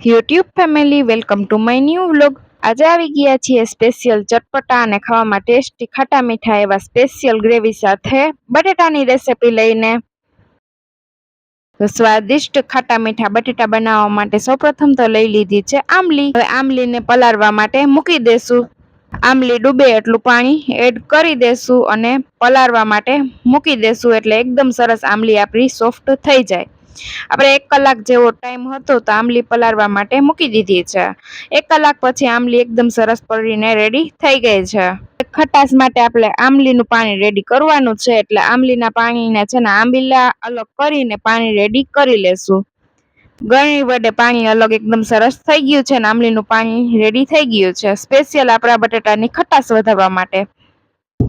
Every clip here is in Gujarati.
YouTube family welcome to my new vlog. આજે આવી ગયા છીએ સ્પેશિયલ ચટપટા અને ખાવામાં ટેસ્ટી ખાટા મીઠા એવા સ્પેશિયલ ગ્રેવી સાથે બટેટાની રેસિપી લઈને. તો સ્વાદિષ્ટ ખાટા મીઠા બટેટા બનાવવા માટે સૌપ્રથમ તો લઈ લીધી છે આંબલી. હવે આંબલીને પલાળવા માટે મૂકી દેશું. આંબલી ડૂબે એટલું પાણી એડ કરી દેશું અને પલાળવા માટે મૂકી દેશું એટલે એકદમ સરસ આંબલી આપણી સોફ્ટ થઈ જાય. આપણે 1 કલાક જેવો ટાઈમ હતો તો આંબલી પલાળવા માટે મૂકી દીધી છે. 1 કલાક પછી આંબલી એકદમ સરસ પડીને રેડી થઈ ગઈ છે. ખટાશ માટે આપણે આંબલીનું પાણી રેડી કરવાનું છે એટલે આંબલીના પાણીને છે ને આંબીલા અલગ કરીને પાણી રેડી કરી લેશું. ગળણી વડે પાણી અલગ એકદમ સરસ થઈ ગયું છે અને આંબલીનું પાણી રેડી થઈ ગયું છે સ્પેશિયલ આપણા બટેટાની ખટાશ વધારવા માટે.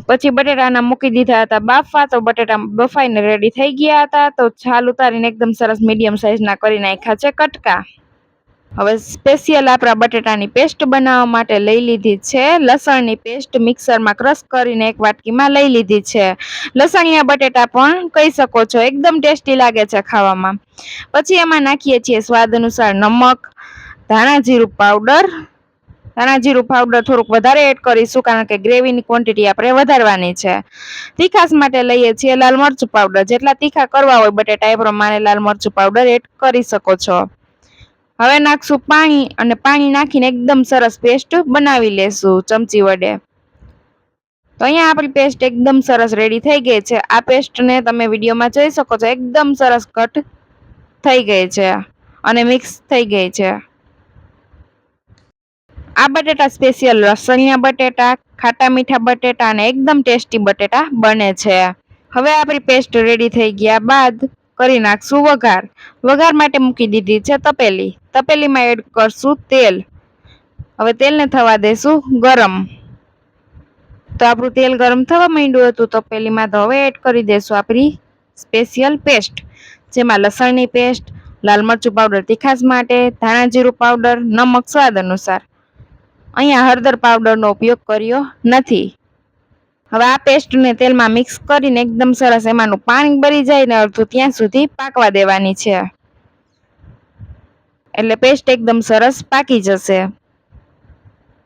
પછી બટેટાના મૂકી દીધા હતા બાફવા, તો બટેટા બફાઈને રેડી થઈ ગયા હતા. તો છાલ ઉતારીને એકદમ સરસ મીડિયમ સાઈઝના કરી નાખ્યા છે કટકા. હવે સ્પેશિયલ આપણા બટેટાની પેસ્ટ બનાવવા માટે લઈ લીધી છે લસણની પેસ્ટ. મિક્સરમાં ક્રશ કરીને એક વાટકીમાં લઈ લીધી છે. લસણિયા બટેટા પણ કહી શકો છો, એકદમ ટેસ્ટી લાગે છે ખાવામાં. પછી એમાં નાખીએ છીએ સ્વાદ અનુસાર નમક, ધાણા જીરું પાવડર. ધાણા જીરું પાવડર થોડુંક વધારે એડ કરીશું કારણ કે ગ્રેવીની ક્વોન્ટિટી આપણે વધારવાની છે. તીખાસ માટે લઈએ છીએ લાલ મરચું પાવડર. જેટલા તીખા કરવા હોય બટેટા એ પ્રમાણે લાલ મરચું પાવડર એડ કરી શકો છો. હવે નાખશું પાણી અને પાણી નાખીને એકદમ સરસ પેસ્ટ બનાવી લેશું ચમચી વડે. તો અહીંયા આપણી પેસ્ટ એકદમ સરસ રેડી થઈ ગઈ છે. આ પેસ્ટને તમે વિડીયોમાં જોઈ શકો છો, એકદમ સરસ કટ થઈ ગઈ છે અને મિક્સ થઈ ગઈ છે. આ બટેટા સ્પેશિયલ લસણિયા બટેટા, ખાટા મીઠા બટેટા અને એકદમ ટેસ્ટી બટેટા બને છે. હવે આપણી પેસ્ટ રેડી થઈ ગયા બાદ કરી નાખશું વઘાર. વઘાર માટે મૂકી દીધી છે તપેલી. તપેલીમાં એડ કરશું તેલ. હવે તેલને થવા દેશું ગરમ. તો આપણું તેલ ગરમ થવા માંડ્યું હતું તપેલીમાં, તો હવે એડ કરી દેશું આપણી સ્પેશિયલ પેસ્ટ, જેમાં લસણની પેસ્ટ, લાલ મરચું પાવડર તીખાસ માટે, ધાણા જીરું પાવડર, નમક સ્વાદ અનુસાર. અહીંયા હળદર પાવડરનો ઉપયોગ કર્યો નથી. હવે આ પેસ્ટને તેલમાં મિક્સ કરીને એકદમ સરસ એમાંનું પાણી બળી જાય ને અડધું ત્યાં સુધી પાકવા દેવાની છે એટલે પેસ્ટ એકદમ સરસ પાકી જશે.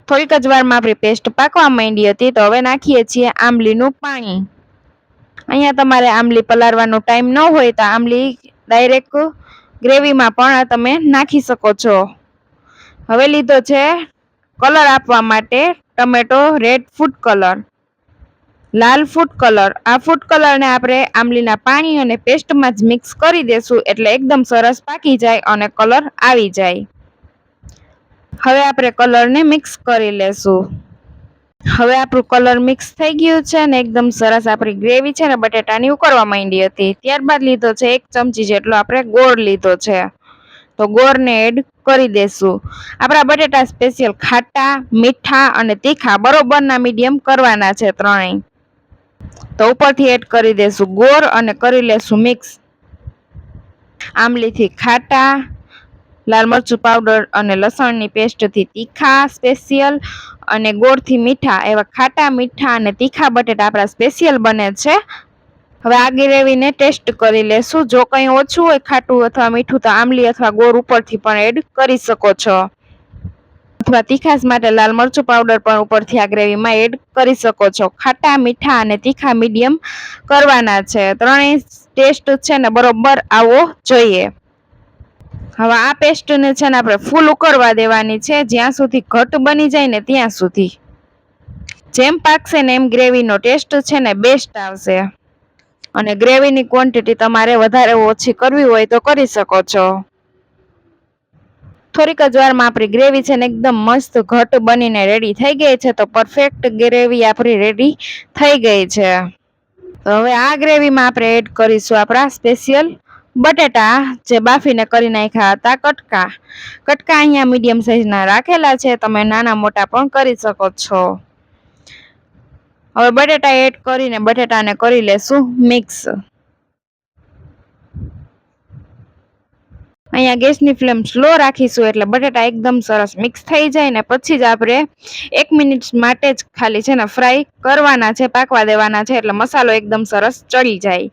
થોડીક જ વારમાં આપણી પેસ્ટ પાકવા માંડી હતી તો હવે નાખીએ છીએ આંબલીનું પાણી. અહીંયા તમારે આંબલી પલાળવાનો ટાઈમ ન હોય તો આંબલી ડાયરેક્ટ ગ્રેવીમાં પણ તમે નાખી શકો છો. હવે લીધો છે કલર આપવા માટે ટમેટો રેડ ફૂડ કલર, લાલ ફૂડ કલર. આ ફૂડ કલરને આપણે આંબલીના પાણી અને પેસ્ટમાં જ મિક્સ કરી દેશું એટલે એકદમ સરસ પાકી જાય અને કલર આવી જાય. હવે આપણે કલરને મિક્સ કરી લેશું. હવે આપણું કલર મિક્સ થઈ ગયું છે ને એકદમ સરસ આપણી ગ્રેવી છે ને બટેટાની ઉકળવા માંડી હતી. ત્યારબાદ લીધો છે 1 ચમચી જેટલો આપણે ગોળ લીધો છે. તો ગોળને એડ કરી દેશું. આપણા બટેટા સ્પેશિયલ ખાટા, મીઠા અને તીખા બરોબરના મીડિયમ કરવાના છે ત્રણેય. તો ઉપરથી એડ કરી દેશું ગોળ અને કરી લેશું મિક્સ. આંબલીથી ખાટા, લાલ મરચું પાવડર અને લસણની પેસ્ટથી તીખા સ્પેશિયલ અને ગોળથી મીઠા એવા ખાટા, મીઠા અને તીખા બટેટા આપણા સ્પેશિયલ બને છે. હવે આ ગ્રેવીને ટેસ્ટ કરી લેશું. જો કંઈ ઓછું હોય ખાટું અથવા મીઠું તો આંબલી અથવા ગોળ ઉપરથી પણ એડ કરી શકો છો, અથવા તીખાસ માટે લાલ મરચું પાવડર પણ ઉપરથી આ ગ્રેવીમાં એડ કરી શકો છો. ખાટા, મીઠા અને તીખા મીડિયમ કરવાના છે. ત્રણેય ટેસ્ટ છે ને બરોબર આવવો જોઈએ. હવે આ પેસ્ટને છે ને આપણે ફૂલ ઉકળવા દેવાની છે, જ્યાં સુધી ઘટ બની જાય ને ત્યાં સુધી. જેમ પાકશે ને એમ ગ્રેવીનો ટેસ્ટ છે ને બેસ્ટ આવશે. અને ગ્રેવીની ક્વોન્ટિટી તમારે વધારે ઓછી કરવી હોય તો કરી શકો છો. થોડીક જ વારમાં આપણી ગ્રેવી છે ને એકદમ મસ્ત ઘટ બનીને રેડી થઈ ગઈ છે. તો પરફેક્ટ ગ્રેવી આપણી રેડી થઈ ગઈ છે. તો હવે આ ગ્રેવીમાં આપણે એડ કરીશું આપણા સ્પેશિયલ બટેટા, જે બાફીને કરી નાખ્યા હતા કટકા. કટકા અહીંયા મીડિયમ સાઈઝના રાખેલા છે, તમે નાના મોટા પણ કરી શકો છો. હવે બટેટા એડ કરીને બટેટાને કરી લેશું મિક્સ. અહીંયા ગેસની ફ્લેમ સ્લો રાખીશું એટલે બટેટા એકદમ સરસ મિક્સ થઈ જાય ને પછી જ આપણે 1 મિનિટ માટે જ ખાલી છે ને ફ્રાય કરવાના છે, પાકવા દેવાના છે એટલે મસાલો એકદમ સરસ ચડી જાય.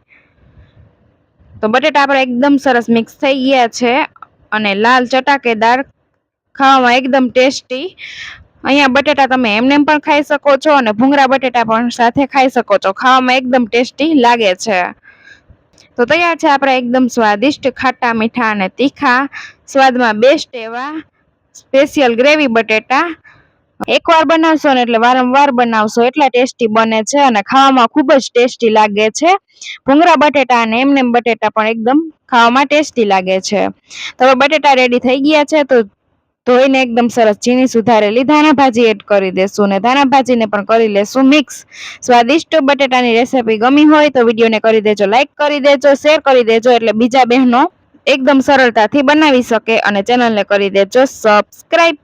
તો બટેટા આપણા એકદમ સરસ મિક્સ થઈ ગયા છે અને લાલ ચટાકેદાર ખાવામાં એકદમ ટેસ્ટી. અહીંયા બટેટા તમે એમનેમ પણ ખાઈ શકો છો અને ભૂંગળા બટેટા પણ સાથે ખાઈ શકો છો. ખાવામાં એકદમ ટેસ્ટી લાગે છે. તો તૈયાર છે આપણા એકદમ સ્વાદિષ્ટ ખાટા મીઠા અને તીખા સ્વાદમાં બેસ્ટ એવા સ્પેશિયલ ગ્રેવી બટેટા. એકવાર બનાવશો ને એટલે વારંવાર બનાવશો, એટલા ટેસ્ટી બને છે અને ખાવામાં ખૂબ જ ટેસ્ટી લાગે છે. ભૂંગળા બટેટા અને એમનેમ બટેટા પણ એકદમ ખાવામાં ટેસ્ટી લાગે છે. તો હવે બટેટા રેડી થઈ ગયા છે, તો ધોઈને એકદમ સરસ ઝીણી સુધારેલી ધાણા ભાજી એડ કરી દેશું અને ધાણા ભાજીને પણ કરી લેશું મિક્સ. સ્વાદિષ્ટ બટેટાની રેસીપી ગમી હોય તો વિડીયોને કરી દેજો લાઈક, કરી દેજો શેર કરી દેજો, એટલે બીજા બહેનો એકદમ સરળતાથી બનાવી શકે, અને ચેનલને કરી દેજો સબસ્ક્રાઈબ.